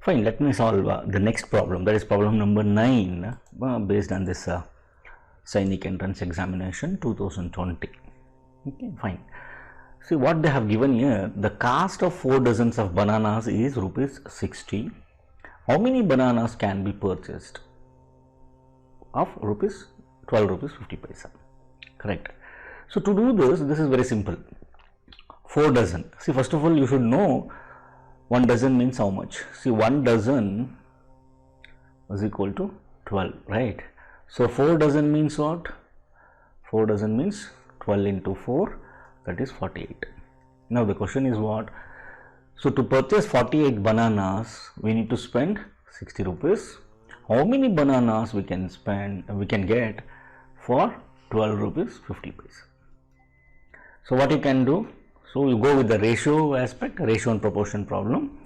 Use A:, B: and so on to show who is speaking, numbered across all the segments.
A: Fine, let me solve the next problem, that is problem number 9, based on this Sainik entrance examination 2020. Okay, fine. See what they have given here, the cost of 4 dozens of bananas is rupees 60. How many bananas can be purchased? Of rupees 12 rupees 50 paisa. Correct. So to do this is very simple. 4 dozen. See, first of all you should know 1 dozen means how much. See, 1 dozen is equal to 12, right? So 4 dozen means what? 4 dozen means 12 into 4, that is 48. Now the question is what? So to purchase 48 bananas we need to spend 60 rupees. How many bananas we can get for 12 rupees 50 paisa? So what you can do? So you go with the ratio aspect, ratio and proportion problem.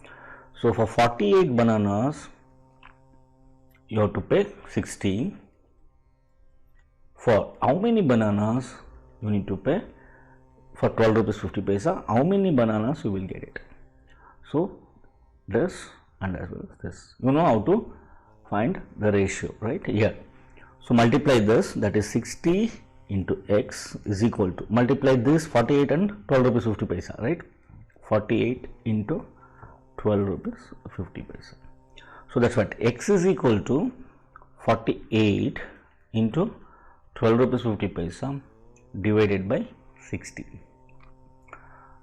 A: So for 48 bananas you have to pay 60. For how many bananas you need to pay? For 12 rupees 50 paisa, how many bananas you will get it? So this and as well as this, you know how to find the ratio, right? Here. So multiply this, that is 60 into x is equal to, multiply this 48 and 12 rupees 50 paisa, right? 48 into 12 rupees 50 paisa. So that's what x is equal to 48 into 12 rupees 50 paisa divided by 60.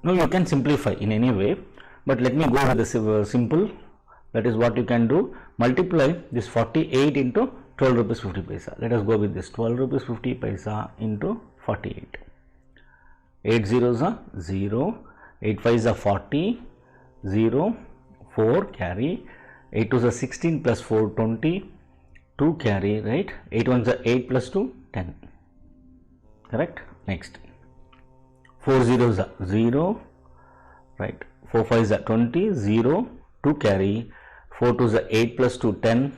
A: Now you can simplify in any way, but let me go with the simple. That is what you can do. Multiply this 48 into 12 rupees 50 paisa. Let us go with this 12 rupees 50 paisa into 48. 8 zeros are 0, 8 5s are 40, 0, 4 carry, 8 2s are 16 plus 4 20, 2 carry, right? 8 1s are 8 plus 2 10. Correct? Next. 4 zeros are 0, right? 4 5s are 20, 0, 2 carry, 4 2s are 8 plus 2 10,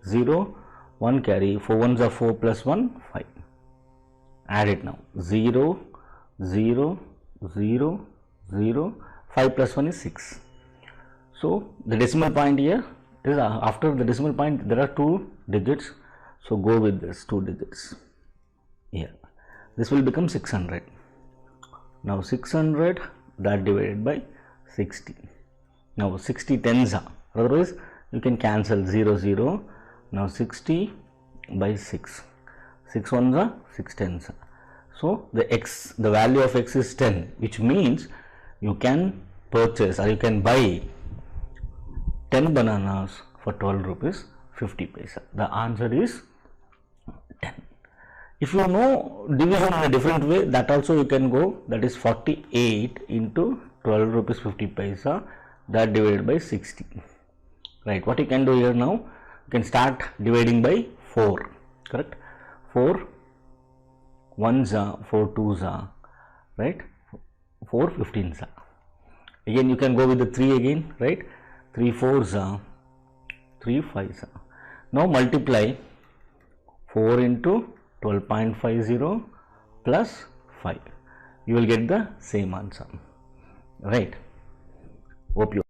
A: 0, 1 carry, 4 1s are 4 plus 1 5. Add it now. 0, 0, 0, 0, 5 plus 1 is 6. So the decimal point here is after the decimal point there are 2 digits. So go with this 2 digits here. This will become 600. Now 600 that divided by 60. Now 60 tens are, otherwise you can cancel 0 0. Now 60 by 6. 6 ones are 6 tens are. So the value of x is 10, which means you can purchase or you can buy 10 bananas for 12 rupees 50 paisa. The answer is 10. If you know division in a different way, that also you can go, that is 48 into 12 rupees 50 paisa, that divided by 60. Right, what you can do here now, you can start dividing by 4, correct? 4 1s are, 4 2s are, right? 4 15s are. Again you can go with the 3 again, right? 3 4s are, 3 5s are. Now multiply 4 into 12.50 plus 5. You will get the same answer, right? Hope you